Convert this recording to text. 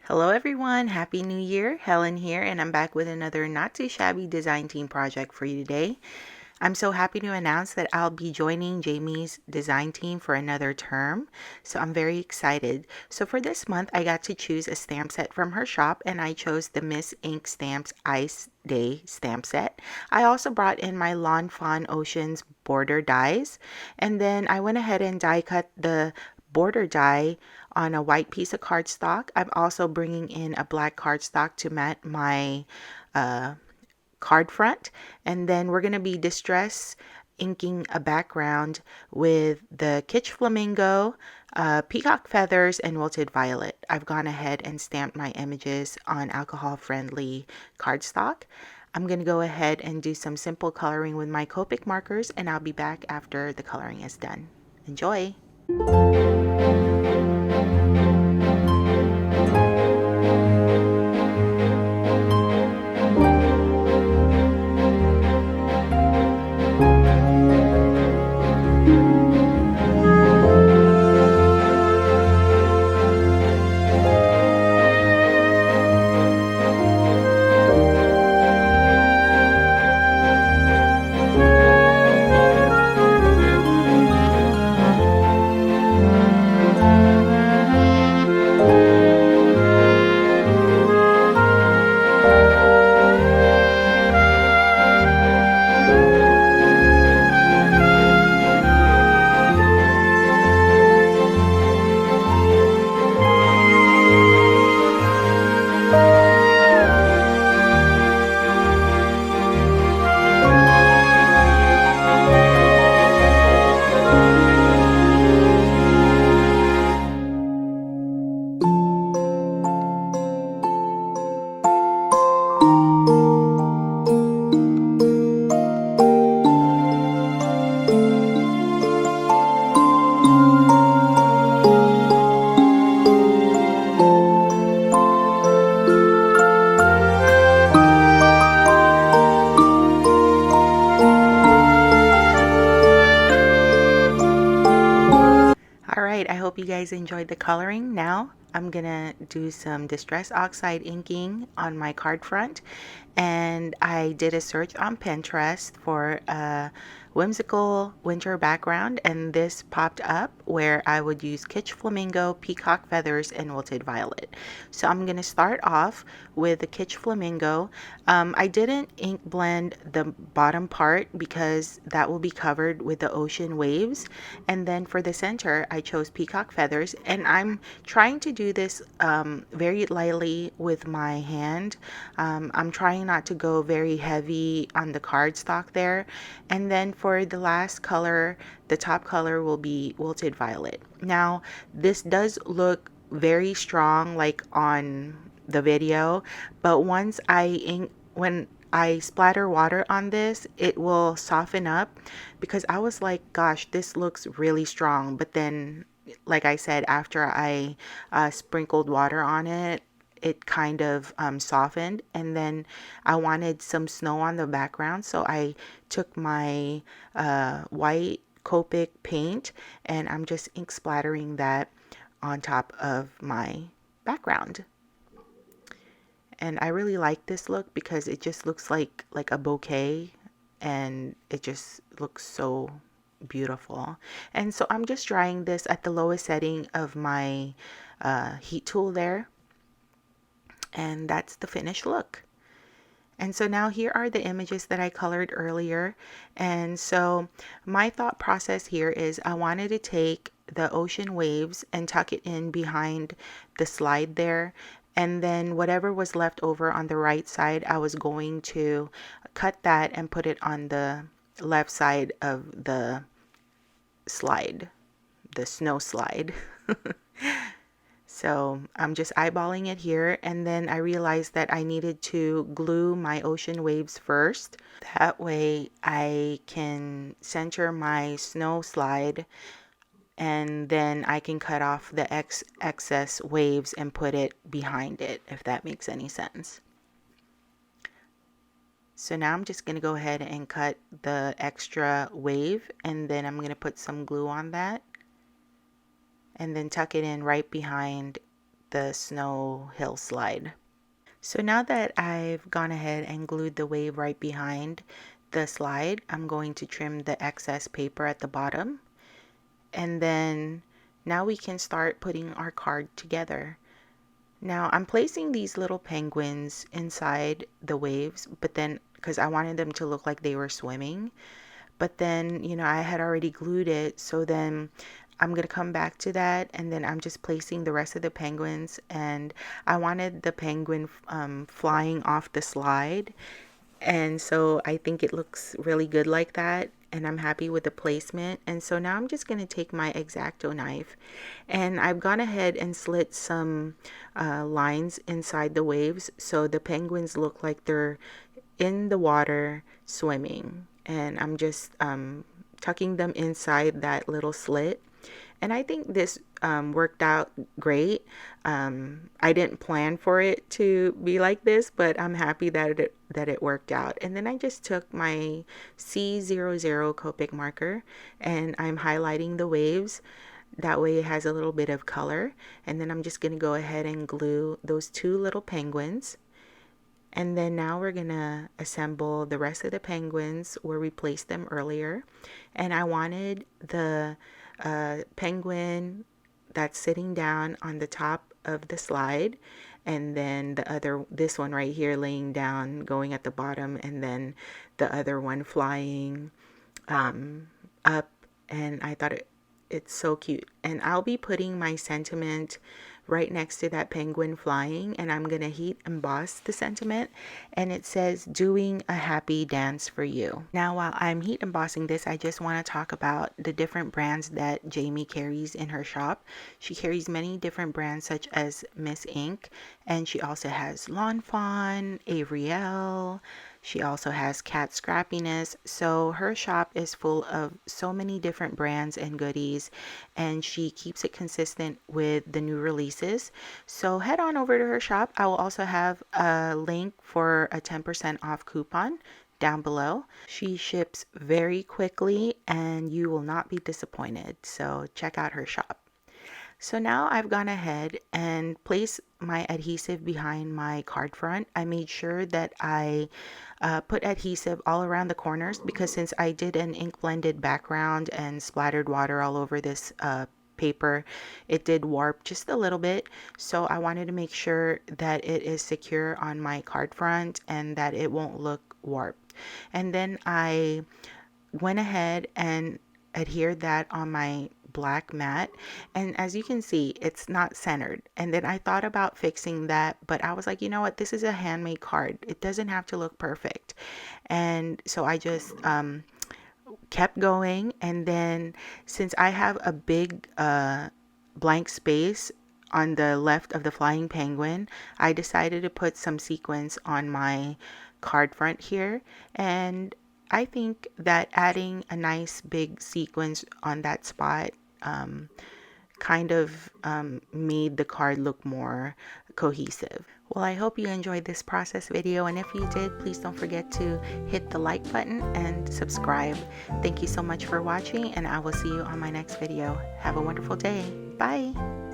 Hello everyone, Happy New Year. Helen here, and I'm back with another not too shabby design team project for you today. I'm so happy to announce that I'll be joining Jamie's design team for another term, so I'm very excited. So for this month, I got to choose a stamp set from her shop, and I chose the Miss Ink Stamps Ice Day stamp set. I also brought in my Lawn Fawn Oceans border dies, and then I went ahead and die cut the border die on a white piece of cardstock. I'm also bringing in a black cardstock to mat my card front, and then we're going to be distress inking a background with the Kitsch Flamingo, peacock feathers, and wilted violet. I've gone ahead and stamped my images on alcohol-friendly cardstock. I'm going to go ahead and do some simple coloring with my Copic markers, and I'll be back after the coloring is done. Enjoy! Alright, I hope you guys enjoyed the coloring. Now I'm gonna do some distress oxide inking on my card front, and I did a search on Pinterest for a whimsical winter background, and this popped up where I would use Kitsch Flamingo, peacock feathers, and wilted violet. So I'm gonna start off with the Kitsch Flamingo. I didn't ink blend the bottom part because that will be covered with the ocean waves, and then for the center I chose peacock feathers, and I'm trying to do this very lightly with my hand. I'm trying not to go very heavy on the cardstock there. And then for the last color, the top color will be wilted violet. Now this does look very strong like on the video, but once when I splatter water on this, it will soften up, because I was like, gosh, this looks really strong. But then, like I said, after I sprinkled water on it, it kind of softened, and then I wanted some snow on the background, so I took my white Copic paint, and I'm just ink splattering that on top of my background. And I really like this look because it just looks like a bouquet, and it just looks so beautiful. And so I'm just drying this at the lowest setting of my heat tool there, and that's the finished look. And so now here are the images that I colored earlier. And so my thought process here is I wanted to take the ocean waves and tuck it in behind the slide there. And then whatever was left over on the right side, I was going to cut that and put it on the left side of the slide, the snow slide. So I'm just eyeballing it here, and then I realized that I needed to glue my ocean waves first. That way I can center my snow slide, and then I can cut off the excess waves and put it behind it, if that makes any sense. So now I'm just going to go ahead and cut the extra wave, and then I'm going to put some glue on that, and then tuck it in right behind the snow hill slide. So now that I've gone ahead and glued the wave right behind the slide, I'm going to trim the excess paper at the bottom. And then now we can start putting our card together. Now I'm placing these little penguins inside the waves, but then because I wanted them to look like they were swimming, but then, you know, I had already glued it, so then I'm gonna come back to that, and then I'm just placing the rest of the penguins, and I wanted the penguin flying off the slide, and so I think it looks really good like that, and I'm happy with the placement. And so now I'm just going to take my X-Acto knife, and I've gone ahead and slit some lines inside the waves so the penguins look like they're in the water swimming, and I'm just tucking them inside that little slit. And I think this worked out great. I didn't plan for it to be like this, but I'm happy that it worked out. And then I just took my C00 Copic marker and I'm highlighting the waves. That way it has a little bit of color. And then I'm just going to go ahead and glue those two little penguins. And then now we're gonna assemble the rest of the penguins where we placed them earlier. And I wanted the penguin that's sitting down on the top of the slide, and then this one right here laying down, going at the bottom, and then the other one flying up. And I thought it's so cute. And I'll be putting my sentiment right next to that penguin flying, and I'm gonna heat emboss the sentiment, and it says doing a happy dance for you. Now while I'm heat embossing this, I just want to talk about the different brands that Jamie carries in her shop. She carries many different brands such as Miss Ink, and she also has Lawn Fawn, Avriel. She also has Cat Scrappiness. So her shop is full of so many different brands and goodies, and she keeps it consistent with the new releases. So head on over to her shop. I will also have a link for a 10% off coupon down below. She ships very quickly and you will not be disappointed. So check out her shop. So now I've gone ahead and placed my adhesive behind my card front. I made sure that I put adhesive all around the corners because since I did an ink blended background and splattered water all over this paper, it did warp just a little bit. So I wanted to make sure that it is secure on my card front and that it won't look warped. And then I went ahead and adhered that on my black mat, and as you can see it's not centered. And then I thought about fixing that, but I was like, you know what, this is a handmade card, it doesn't have to look perfect. And so I just kept going, and then since I have a big blank space on the left of the flying penguin, I decided to put some sequins on my card front here. And I think that adding a nice big sequence on that spot kind of made the card look more cohesive. Well, I hope you enjoyed this process video, and if you did, please don't forget to hit the like button and subscribe. Thank you so much for watching, and I will see you on my next video. Have a wonderful day. Bye.